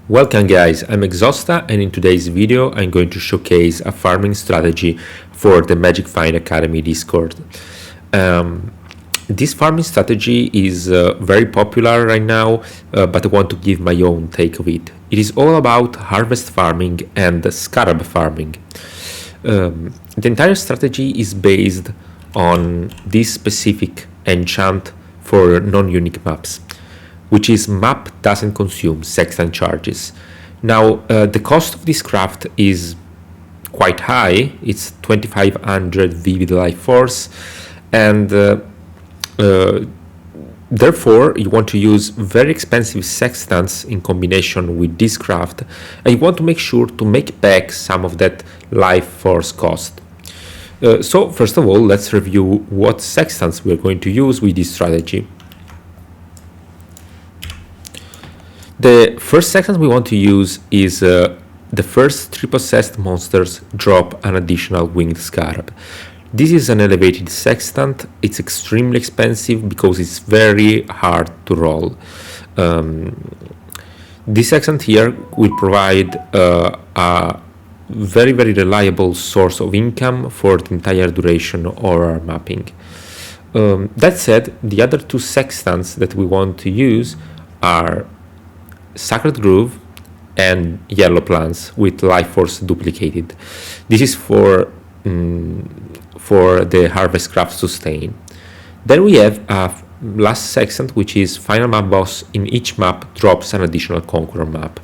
Welcome guys, I'm Exhausta, and in today's video I'm going to showcase a farming strategy for the Magic Find Academy Discord. This farming strategy is very popular right now, but I want to give my own take of it. It is all about harvest farming and Scarab farming. The entire strategy is based on this specific enchant for non-unique maps, which is map doesn't consume sextant charges. Now, the cost of this craft is quite high. It's 2500 vivid life force, and therefore you want to use very expensive sextants in combination with this craft, and you want to make sure to make back some of that life force cost. So first of all, let's review what sextants we are going to use with this strategy. The first sextant we want to use is the first 3 possessed monsters drop an additional winged scarab. This is an elevated sextant. It's extremely expensive because it's very hard to roll. This sextant here will provide a very reliable source of income for the entire duration of our mapping. That said, the other 2 sextants that we want to use are Sacred Groove and Yellow Plants with life force duplicated. This is for the Harvest Craft sustain. Then we have a last sextant, which is Final Map Boss. In each map drops an additional Conqueror map.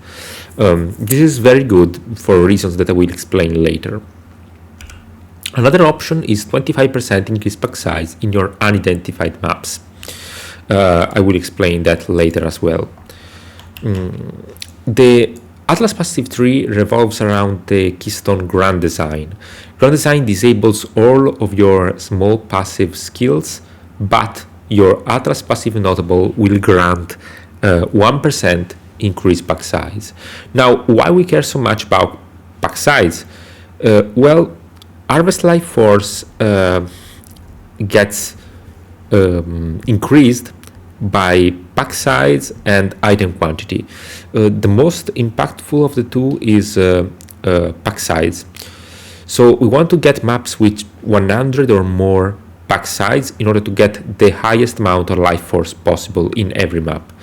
This is very good for reasons that I will explain later. Another option is 25% increased pack size in your unidentified maps. I will explain that later as well. The Atlas passive tree revolves around the keystone Grand Design. Grand Design disables all of your small passive skills, but your Atlas passive notable will grant 1% increased pack size. Now, why we care so much about pack size? Well, Harvest Life Force gets increased by pack size and item quantity. The most impactful of the two is pack size. So we want to get maps with 100 or more pack size in order to get the highest amount of life force possible in every map.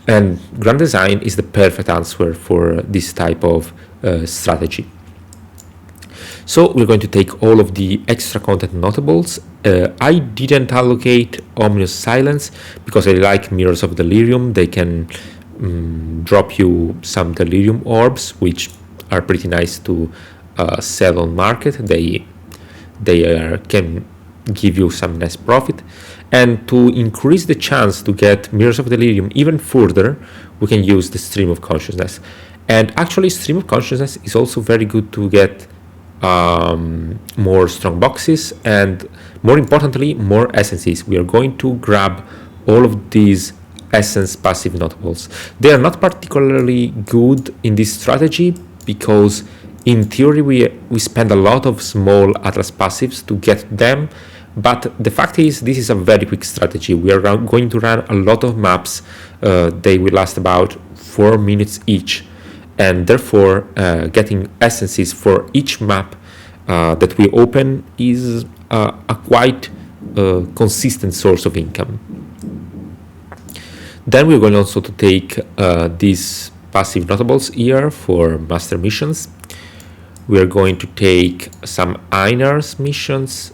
And Grand Design is the perfect answer for this type of strategy. So we're going to take all of the extra content notables. I didn't allocate Ominous Silence because I like Mirrors of Delirium. They can drop you some Delirium orbs, which are pretty nice to sell on market. They can give you some nice profit. And to increase the chance to get Mirrors of Delirium even further, we can use the Stream of Consciousness. And actually, Stream of Consciousness is also very good to get more strong boxes and, more importantly, more essences. We are going to grab all of these essence passive notables. They are not particularly good in this strategy because in theory we spend a lot of small Atlas passives to get them, but the fact is this is a very quick strategy. We are going to run a lot of maps. They will last about 4 minutes each, and therefore getting essences for each map that we open is a quite consistent source of income. Then we're going also to take these passive notables here for master missions. We are going to take some Einar's missions,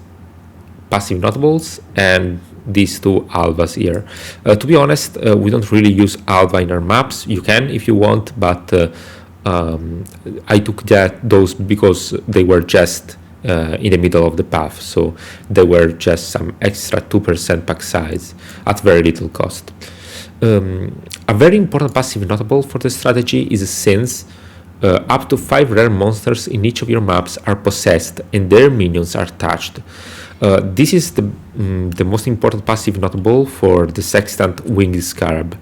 passive notables, and these 2 Alvas here. To be honest, we don't really use Alva in our maps. You can if you want, but I took those because they were just in the middle of the path, so they were just some extra 2% pack size at very little cost. A very important passive notable for the strategy is since up to 5 rare monsters in each of your maps are possessed and their minions are touched. This is the most important passive notable for the Sextant Winged Scarab,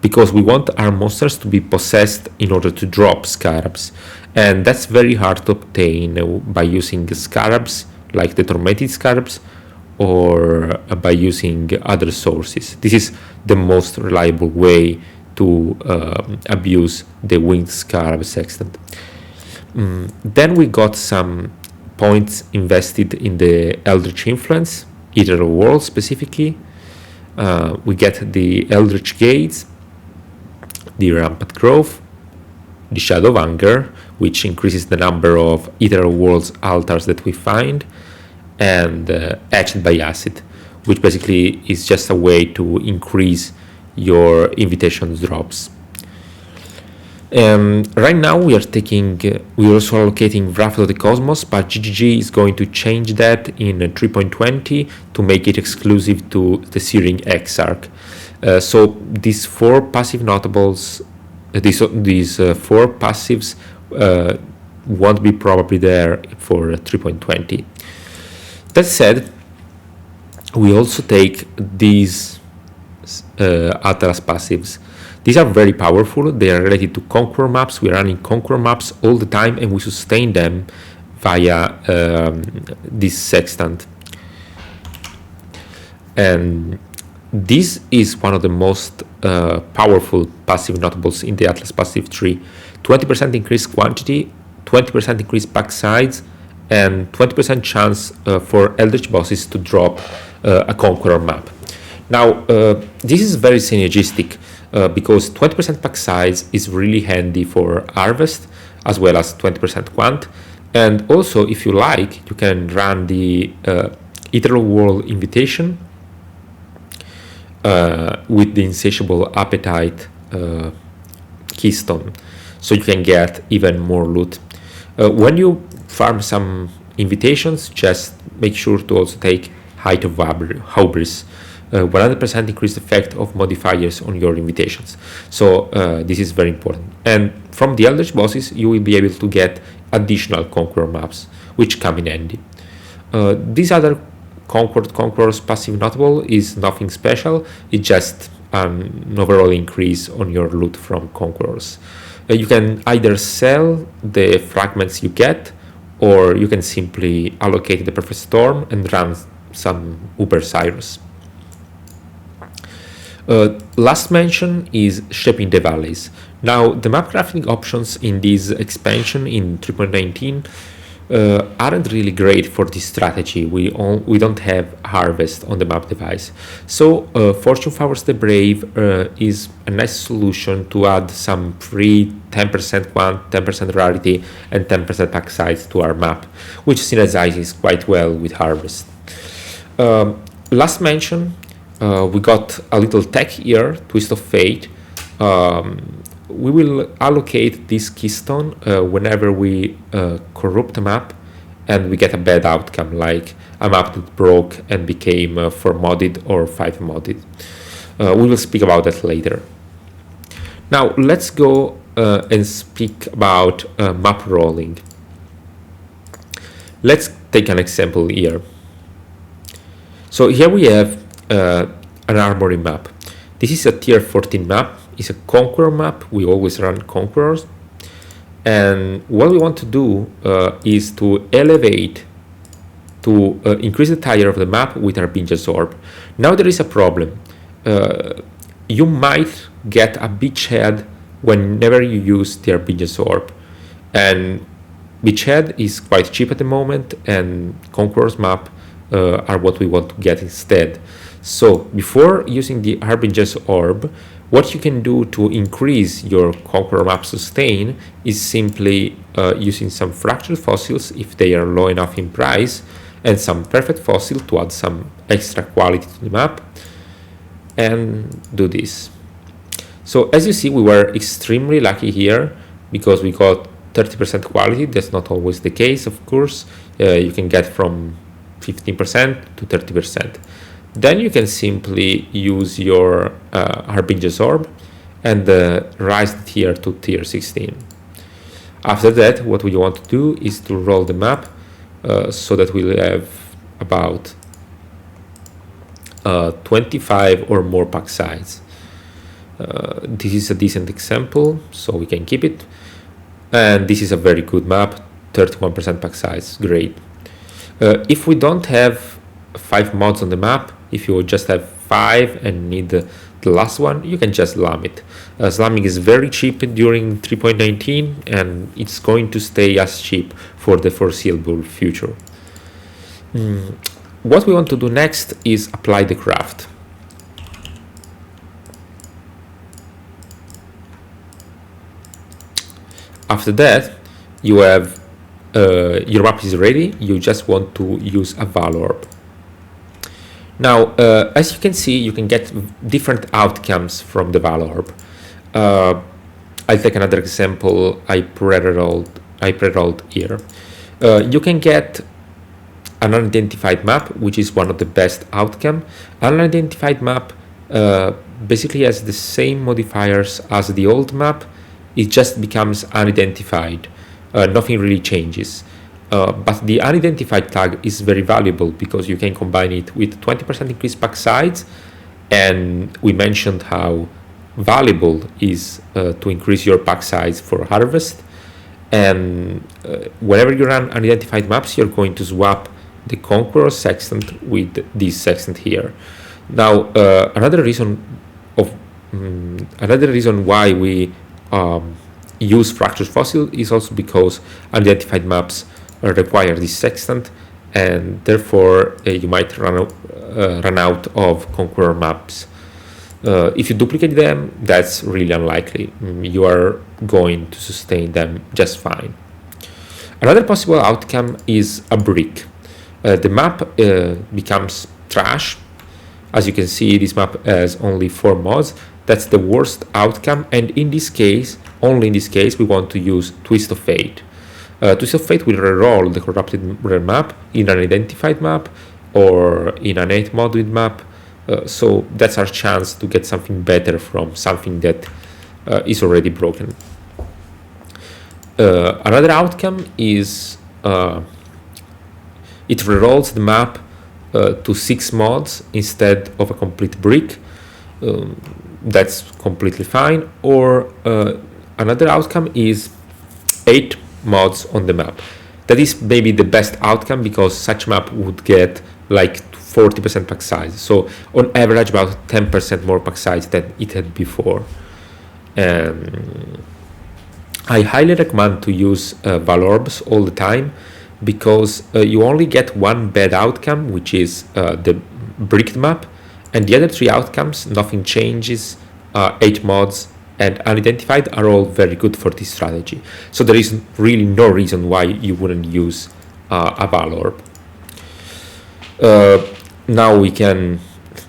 because we want our monsters to be possessed in order to drop scarabs, and that's very hard to obtain by using scarabs like the Tormented Scarabs or by using other sources. This is the most reliable way to abuse the winged Scarab sextant. Then we got some points invested in the Eldritch Influence, Eater of Worlds specifically. We get the Eldritch Gates, the Rampant Growth, the Shadow of Anger, which increases the number of Eater of Worlds altars that we find, and Etched by Acid, which basically is just a way to increase your invitations drops. Right now we're also allocating Wrath of the Cosmos, but GGG is going to change that in 3.20 to make it exclusive to the Searing Exarch. So these four passive notables, these four passives won't be probably there for 3.20. That said, we also take these Atlas passives. These are very powerful. They are related to Conqueror maps. We are running Conqueror maps all the time, and we sustain them via this Sextant. And this is one of the most powerful passive notables in the Atlas passive tree. 20% increased quantity, 20% increased backsides, and 20% chance for Eldritch bosses to drop a Conqueror map. Now, this is very synergistic because 20% pack size is really handy for Harvest, as well as 20% quant. And also, if you like, you can run the Eater of World Invitation with the Insatiable Appetite keystone, so you can get even more loot. When you farm some invitations, just make sure to also take Height of Hubris, 100% increased effect of modifiers on your invitations. So this is very important. And from the Eldritch bosses, you will be able to get additional Conqueror maps, which come in handy. These other Conqueror's passive notable is nothing special. It's just an overall increase on your loot from Conquerors. You can either sell the fragments you get, or you can simply allocate the Perfect Storm and run some Uber Cyrus. Last mention is Shaping the Valleys. Now, the map crafting options in this expansion in 3.19 aren't really great for this strategy. We don't have Harvest on the map device. So Fortune Favors the Brave is a nice solution to add some free 10% quant, 10% rarity, and 10% pack size to our map, which synergizes quite well with Harvest. Last mention, we got a little tech here, Twist of Fate. We will allocate this keystone whenever we corrupt a map and we get a bad outcome, like a map that broke and became 4 modded or 5 modded. We will speak about that later. Now let's go and speak about map rolling. Let's take an example here. So here we have an Armory map. This is a tier 14 map. It's a Conqueror map. We always run Conquerors. And what we want to do is to elevate, to increase the tire of the map with our Binja's Orb. Now there is a problem. You might get a beachhead whenever you use the Binja's Orb. And beachhead is quite cheap at the moment, and Conqueror's map are what we want to get instead. So before using the Harbinger's Orb, what you can do to increase your Conqueror map sustain is simply using some fractured fossils if they are low enough in price, and some perfect fossil to add some extra quality to the map, and do this. So as you see, we were extremely lucky here because we got 30% quality. That's not always the case, of course. You can get from 15% to 30%. Then you can simply use your Harbinger's Orb and rise the tier to tier 16. After that, what we want to do is to roll the map so that we'll have about 25 or more pack size. This is a decent example, so we can keep it. And this is a very good map, 31% pack size, great. If we don't have 5 mods on the map, if you just have 5 and need the last one, you can just slam it. Slamming is very cheap during 3.19, and it's going to stay as cheap for the foreseeable future. What we want to do next is apply the craft. After that, you have your map is ready. You just want to use a valor. Now, as you can see, you can get different outcomes from the valor. I'll take another example. I pre-rolled here. You can get an unidentified map, which is one of the best outcome. An unidentified map basically has the same modifiers as the old map. It just becomes unidentified. Nothing really changes. But the unidentified tag is very valuable because you can combine it with 20% increased pack size, and we mentioned how valuable is to increase your pack size for harvest. And whenever you run unidentified maps, you're going to swap the Conqueror Sextant with this Sextant here. Now, another reason why we use Fractured Fossil is also because unidentified maps require this Sextant, and therefore you might run out of Conqueror maps. If you duplicate them, that's really unlikely. You are going to sustain them just fine. Another possible outcome is a brick. The map becomes trash. As you can see, this map has only 4 mods. That's the worst outcome, and in this case, only in this case, we want to use Twist of Fate. Twist of Fate will reroll the corrupted rare map in an identified map or in an 8 modded map. So that's our chance to get something better from something that is already broken. Another outcome is it rerolls the map to 6 mods instead of a complete brick. That's completely fine. Or another outcome is 8 mods on the map. That is maybe the best outcome because such map would get like 40% pack size. So on average about 10% more pack size than it had before. I highly recommend to use Valorbs all the time because you only get one bad outcome, which is the bricked map, and the other 3 outcomes, nothing changes, 8 mods, and unidentified are all very good for this strategy. So there is really no reason why you wouldn't use a Valorb. Now we can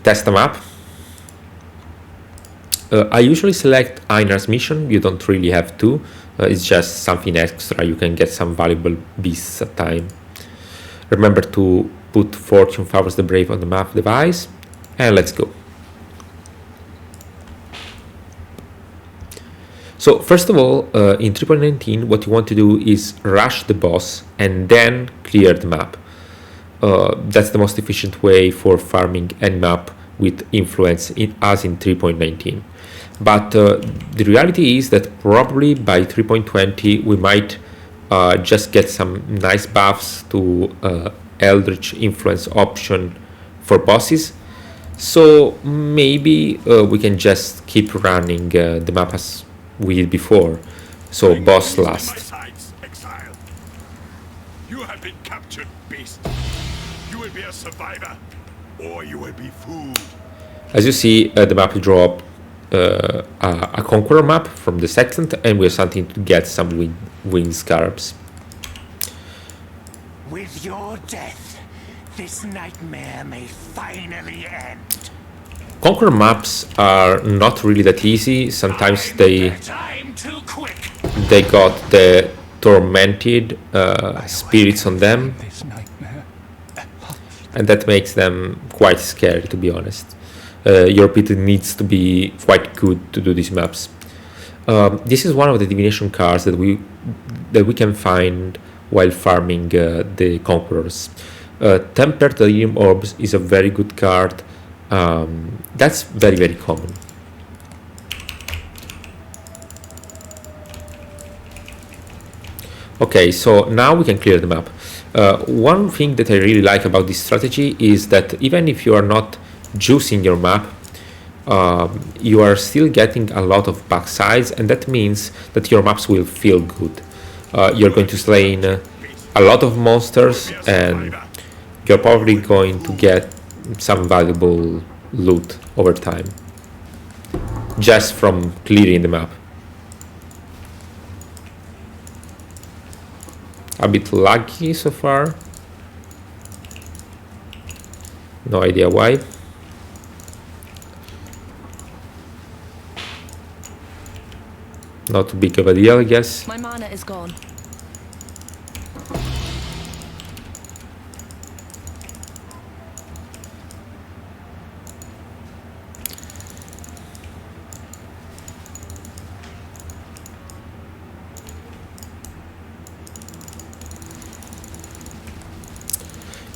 test a map. I usually select Einar's mission. You don't really have to. It's just something extra. You can get some valuable beasts at time. Remember to put Fortune Favors the Brave on the map device, and let's go. So first of all, in 3.19, what you want to do is rush the boss and then clear the map. That's the most efficient way for farming any map with influence as in 3.19. But the reality is that probably by 3.20 we might just get some nice buffs to Eldritch influence option for bosses. So maybe we can just keep running the map as we did before. So boss last. You have been captured, beast. You will be a survivor, or you will be food. As you see, the map will drop a Conqueror map from the Sextant, and we're starting to get some winged Scarabs. With your death, this nightmare may finally end. Conqueror maps are not really that easy. Sometimes they got the tormented spirits on them, and that makes them quite scary, to be honest. Your pit needs to be quite good to do these maps. This is one of the divination cards that we can find while farming the Conquerors. Tempered Delirium Orbs is a very good card. That's very, very common. Okay, so now we can clear the map. One thing that I really like about this strategy is that even if you are not juicing your map, you are still getting a lot of backsides, and that means that your maps will feel good. You're going to slay in a lot of monsters, and you're probably going to get some valuable loot over time just from clearing the map. A bit laggy so far, no idea why. Not too big of a deal, I guess. My mana is gone.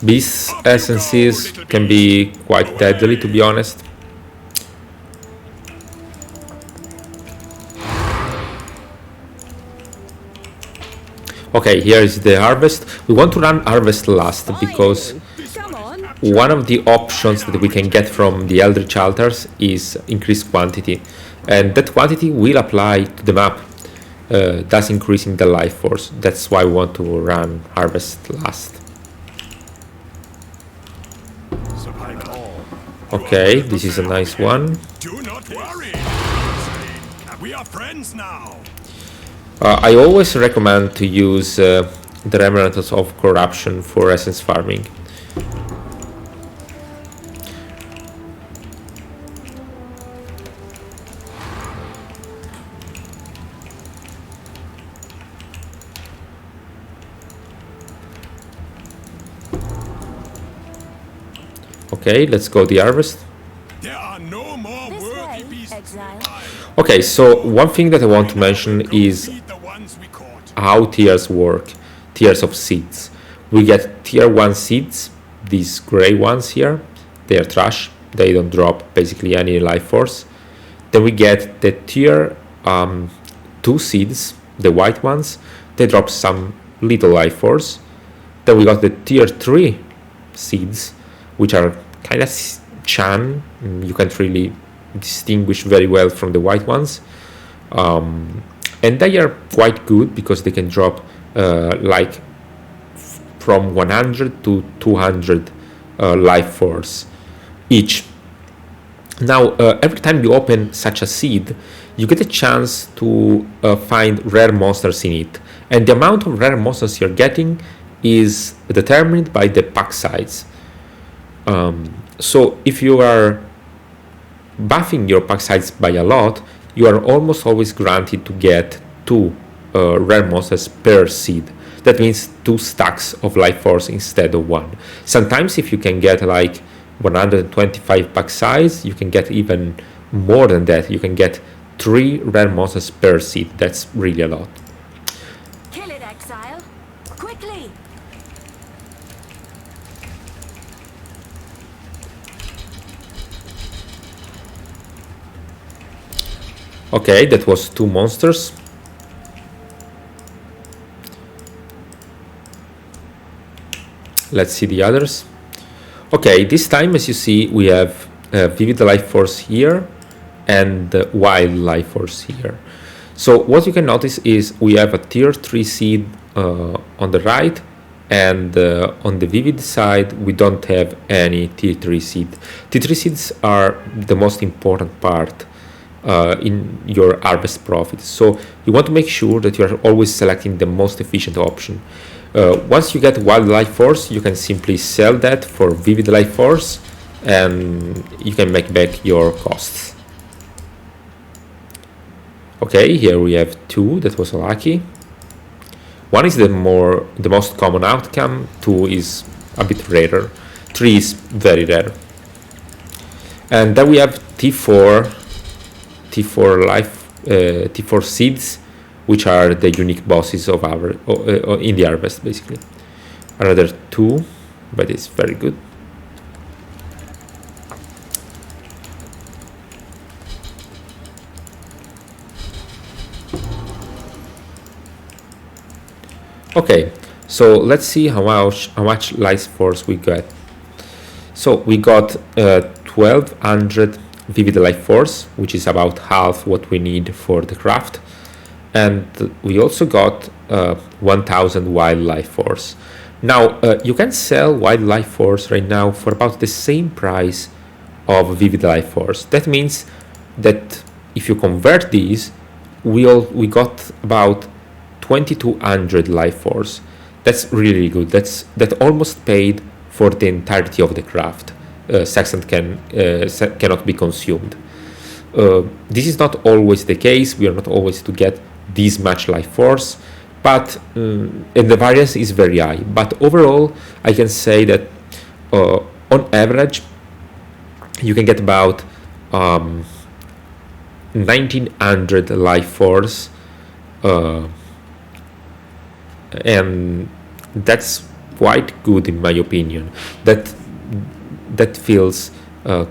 These essences can be quite deadly, to be honest. Okay, here is the harvest. We want to run harvest last because Come on. one of the options that we can get from the Eldritch Altars is increased quantity, and that quantity will apply to the map, thus increasing the life force. That's why we want to run harvest last. Okay, this is a nice one. Do not worry. We are friends now. I always recommend to use the Remnants of Corruption for essence farming. Okay, let's go the harvest. There are no more This worthy way, beasts. exile. Okay, so one thing that I want to mention is Feed the ones we caught. how tiers work, tiers of seeds. We get tier 1 seeds, these gray ones here, they are trash, they don't drop basically any life force. Then we get the tier 2 seeds, the white ones, they drop some little life force. Then we got the tier 3 seeds, which are kind of chan, you can't really distinguish very well from the white ones. And they are quite good because they can drop like from 100 to 200 life force each. Now, every time you open such a seed, you get a chance to find rare monsters in it. And the amount of rare monsters you're getting is determined by the pack size. So if you are buffing your pack size by a lot, you are almost always granted to get 2 rare monsters per seed. That means 2 stacks of life force instead of 1. Sometimes if you can get like 125 pack size, you can get even more than that. You can get 3 rare monsters per seed. That's really a lot. Kill it, exile. Quickly. Okay, that was 2 monsters. Let's see the others. Okay, this time, as you see, we have Vivid Life Force here and Wild Life Force here. So what you can notice is we have a tier 3 seed on the right, and on the Vivid side we don't have any tier 3 seed. Tier 3 seeds are the most important part in your harvest profit. So you want to make sure that you are always selecting the most efficient option. Once you get Wild Life Force, you can simply sell that for Vivid Life Force and you can make back your costs. Okay, here we have 2, that was lucky. 1 is the most common outcome, 2 is a bit rarer, 3 is very rare. And then we have T4 seeds, which are the unique bosses of our in the harvest, basically. Another 2, but it's very good. Okay, so let's see how much life force we got. So we got 1200 vivid life force, which is about half what we need for the craft, and we also got 1000 wild life force. Now you can sell wild life force right now for about the same price of vivid life force. That means that if you convert these, we got about 2200 life force. That's really good. That almost paid for the entirety of the craft. Sextant cannot be consumed. This is not always the case. We are not always to get this much life force, but and the variance is very high. But overall, I can say that on average, you can get about 1900 life force, and that's quite good in my opinion. That feels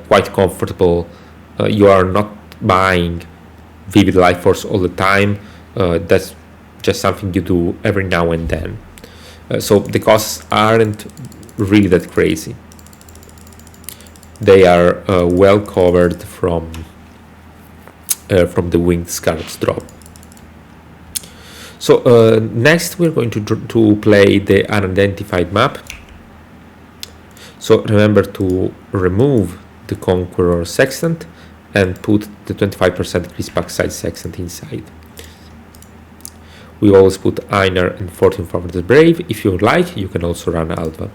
quite comfortable. You are not buying vivid life force all the time. That's just something you do every now and then. So the costs aren't really that crazy. They are well covered from the winged Scarab's drop. So next we're going to play the unidentified map. So remember to remove the Conqueror Sextant and put the 25% increased pack size Sextant inside. We always put Einar and 14 for the Brave. If you like, you can also run Alva.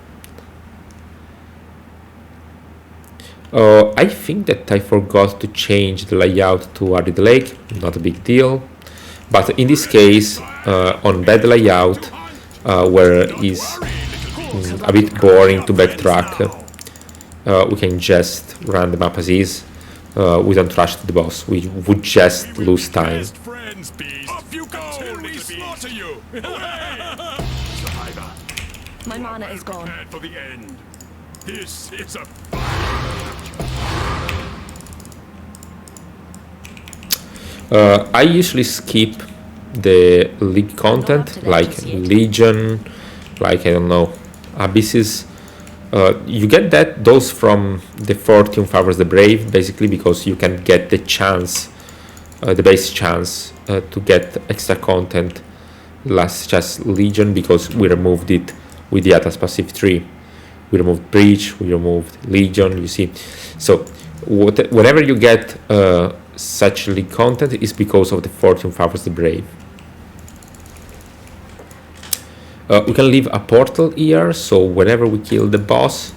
I think that I forgot to change the layout to Arid Lake. Not a big deal. But in this case, on bad layout, where it's a bit boring to backtrack, we can just run the map as is. We don't rush to the boss. We would just lose time. Friends, beast. Off you go, we slaughter you. Survivor, My mana is gone. prepared for the end. This is a I usually skip the league content, like Legion, like, I don't know, Abysses. You get those from the 14 favors the Brave, basically because you can get the chance, the base chance to get extra content, such as Legion, because we removed it with the Atlas passive tree. We removed Breach, we removed Legion, you see. So whenever you get such league content is because of the 14 favors the Brave. We can leave a portal here, so whenever we kill the boss,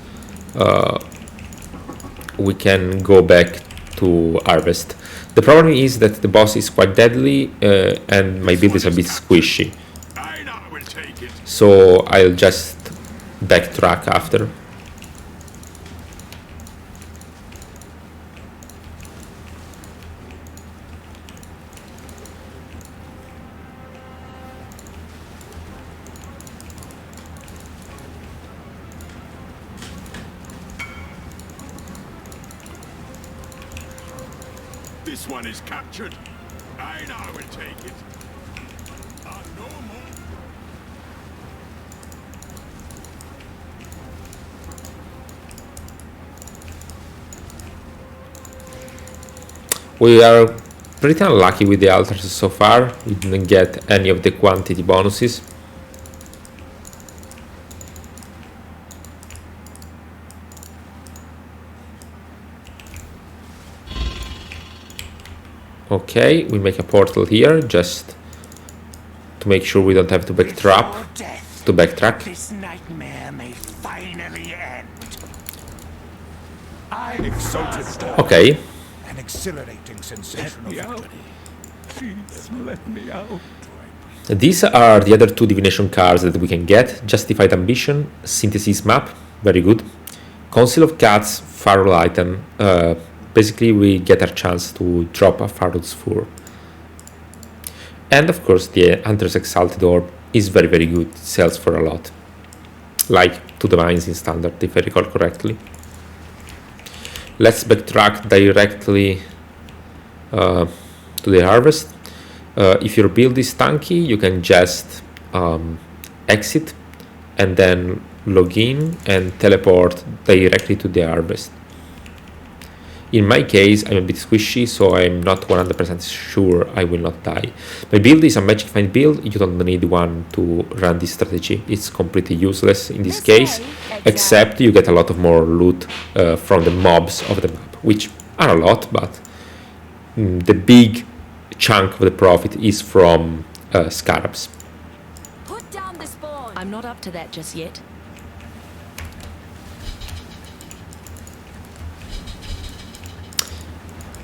we can go back to harvest. The problem is that the boss is quite deadly and my build is a bit squishy, Einar will take it. so I'll just backtrack after. This one is captured. Einar will take it. No more. We are pretty unlucky with the altars so far. We didn't get any of the quantity bonuses. Okay, we make a portal here just to make sure we don't have to backtrack. This nightmare may finally end. An exalted dawn. Okay, An exhilarating sensation of victory. Please let me out. these are the other two divination cards that we can get. Justified Ambition, Synthesis Map, very good. Council of Cats, Farrell item. Basically, we get our chance to drop a Farrell's Fur. And of course, the Hunter's Exalted Orb is very, very good. It sells for a lot. Like 2 Divines in Standard, if I recall correctly. Let's backtrack directly to the Harvest. If your build is tanky, you can just exit and then log in and teleport directly to the Harvest. In my case, I'm a bit squishy, so I'm not 100% sure I will not die. My build is a magic find build. You don't need one to run this strategy. It's completely useless in this case, except you get a lot of more loot from the mobs of the map, which are a lot, but the big chunk of the profit is from Scarabs. Put down the spawn. I'm not up to that just yet.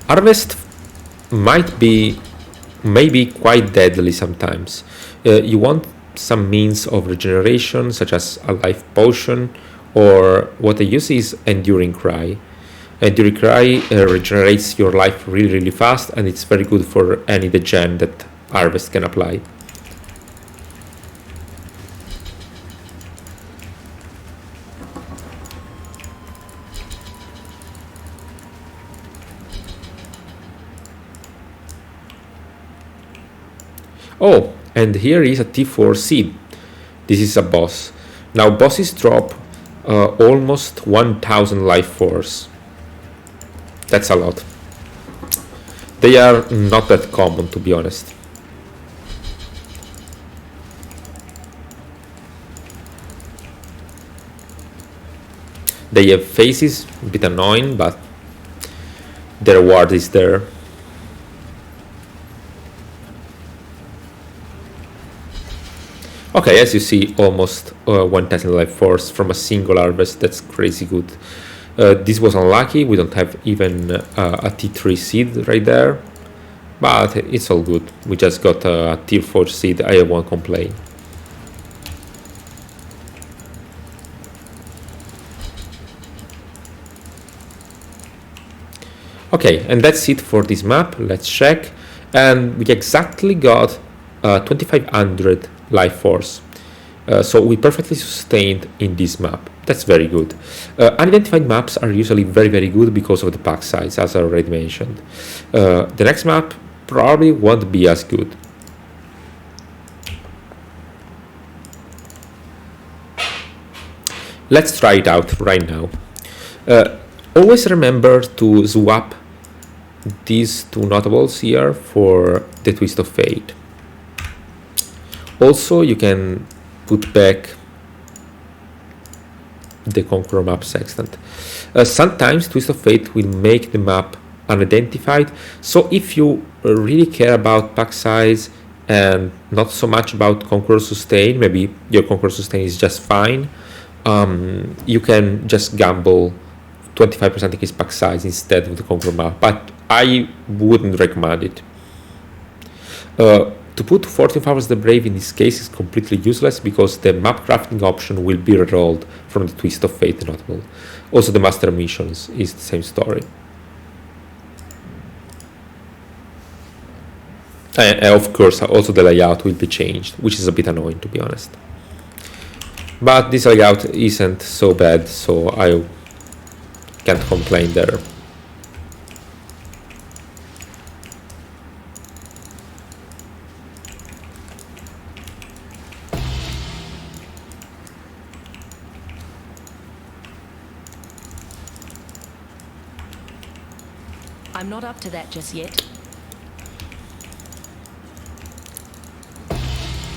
Harvest might be maybe quite deadly sometimes. You want some means of regeneration, such as a life potion, or what I use is Enduring Cry. Enduring Cry regenerates your life really fast, and it's very good for any degen that Harvest can apply. Oh, and here is a T4 seed. This is a boss. Now bosses drop almost 1000 life force. That's a lot. They are not that common, to be honest. They have faces, a bit annoying, but the reward is there. Okay, as you see, almost 1000 life force from a single harvest. That's crazy good. This was unlucky. We don't have even a T3 seed right there, but it's all good. We just got a tier 4 seed. I won't complain. Okay, and that's it for this map. Let's check. And we exactly got 2500 life force. So we perfectly sustained in this map. That's very good. Unidentified maps are usually very good because of the pack size, as I already mentioned. The next map probably won't be as good. Let's try it out right now. Always remember to swap these two notables here for the Twist of Fate. Also, you can put back the Conqueror map Sextant. Sometimes Twist of Fate will make the map unidentified, so if you really care about pack size and not so much about Conqueror Sustain, maybe your Conqueror Sustain is just fine, you can just gamble 25% increase pack size instead of the Conqueror map, but I wouldn't recommend it. To put 14 Hours the Brave in this case is completely useless because the map crafting option will be rerolled from the Twist of Fate notable. Also the Master Missions is the same story. And of course also the layout will be changed, which is a bit annoying to be honest. But this layout isn't so bad, so I can't complain there. I'm not up to that just yet.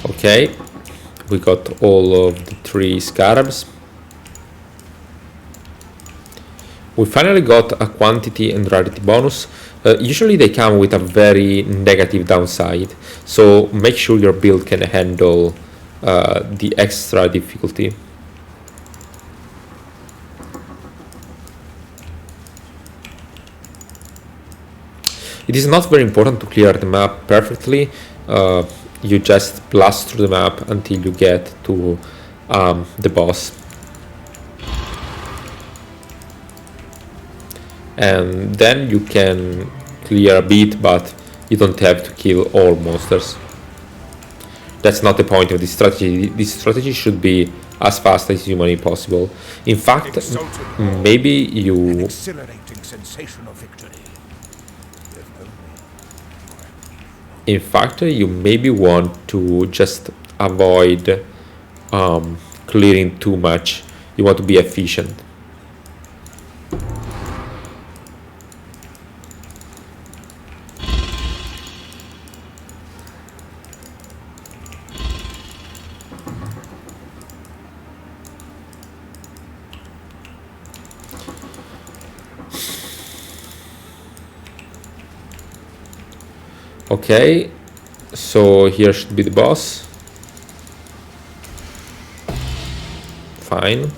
Okay, we got all of the 3 Scarabs. We finally got a quantity and rarity bonus. Usually they come with a very negative downside, so make sure your build can handle the extra difficulty. It is not very important to clear the map perfectly. You just blast through the map until you get to the boss. And then you can clear a bit, but you don't have to kill all monsters. That's not the point of this strategy. This strategy should be as fast as humanly possible. In fact, maybe you... An exhilarating sensation of victory. In fact, you maybe want to just avoid clearing too much. You want to be efficient. Okay, so here should be the boss. Fine.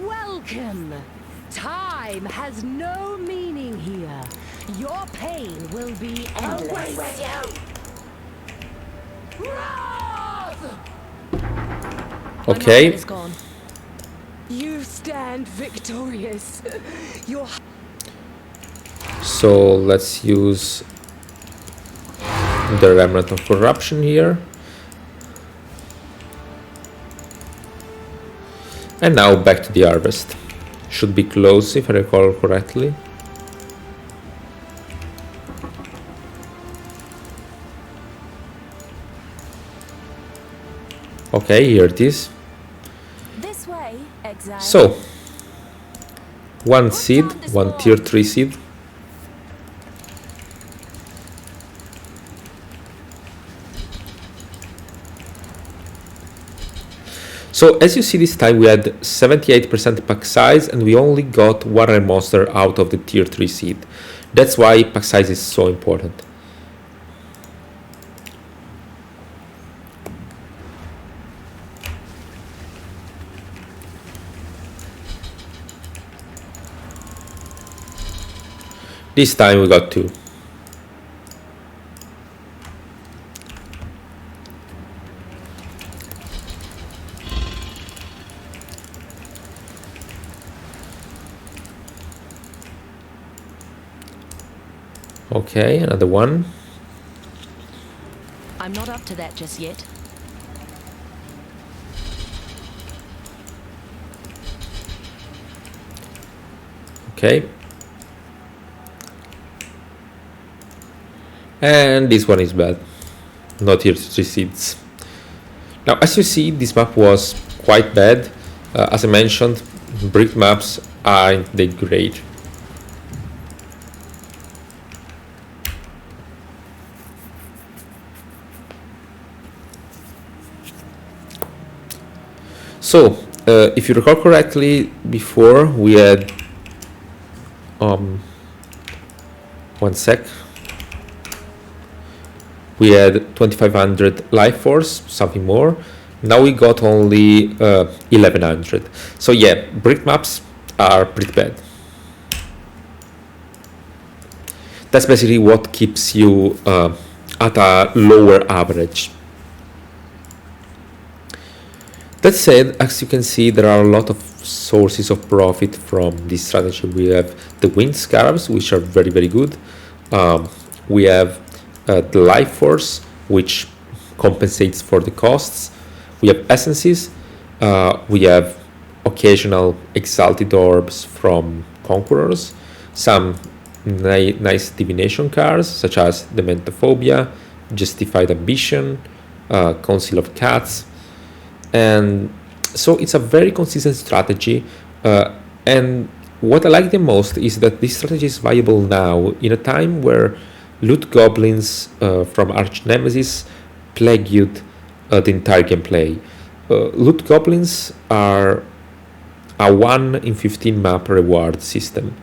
Welcome. Time has no meaning here. Your pain will be endless. Okay. Is gone. You stand victorious. Your So let's use the Remnant of Corruption here. And now back to the harvest. Should be close if I recall correctly. Okay, here it is. this way, exile. So, one seed, one tier 3 seed. So as you see, this time we had 78% pack size and we only got one rare monster out of the tier 3 seed. That's why pack size is so important. This time we got 2. Okay, another one. I'm not up to that just yet. Okay. And this one is bad. Not here to 3 seeds. Now, as you see, this map was quite bad. As I mentioned, brick maps aren't that great. So, if you recall correctly, before we had one sec. We had 2500 life force, something more. Now we got only 1100. So yeah, brick maps are pretty bad. That's basically what keeps you at a lower average. That said, as you can see, there are a lot of sources of profit from this strategy. We have the winged scarabs, which are very, very good. We have the life force, which compensates for the costs. We have essences. We have occasional exalted orbs from conquerors. Some nice divination cards, such as the Mentophobia, Justified Ambition, Council of Cats. And so it's a very consistent strategy, and what I like the most is that this strategy is viable now in a time where loot goblins from Arch Nemesis plagued the entire gameplay. Loot goblins are a 1 in 15 map reward system.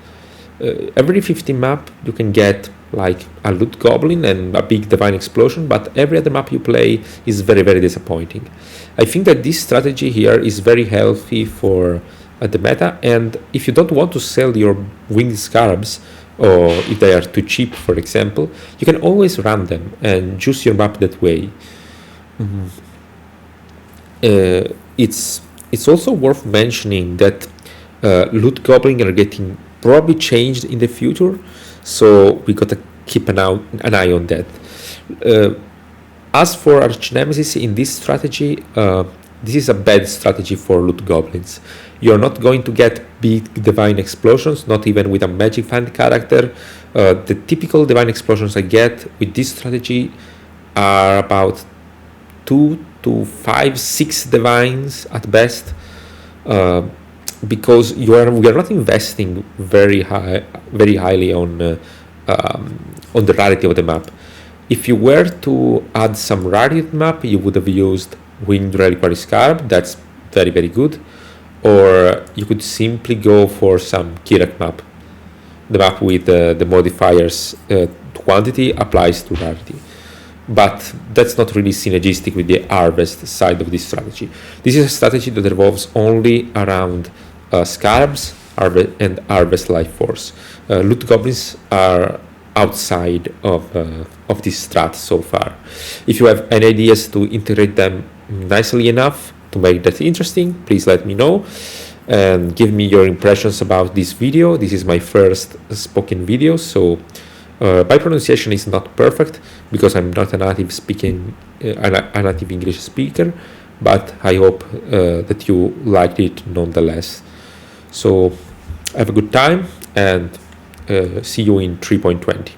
Every 15 map you can get like a loot goblin and a big divine explosion, but every other map you play is very, very disappointing. I think that this strategy here is very healthy for the meta, and if you don't want to sell your winged scarabs, or if they are too cheap, for example, you can always run them and choose your map that way. It's also worth mentioning that loot goblin are getting probably changed in the future, so we gotta keep an eye on that. As for Arch Nemesis, in this strategy, this is a bad strategy for loot goblins. You're not going to get big divine explosions, not even with a magic find character. The typical divine explosions I get with this strategy are about 2 to 5, 6 divines at best, because we are not investing very highly on the rarity of the map. If you were to add some rarity to the map, you would have used Winged Reliquary Scarab. That's very, very good. or you could simply go for some Kirak map. The map with the modifiers quantity applies to rarity. But that's not really synergistic with the harvest side of this strategy. This is a strategy that revolves only around Scarabs and harvest life force. Loot goblins are outside of this strat so far. If you have any ideas to integrate them nicely enough to make that interesting, please let me know and give me your impressions about this video. This is my first spoken video, so my pronunciation is not perfect because I'm not a native English speaker, but I hope that you liked it nonetheless. So have a good time and see you in 3.20.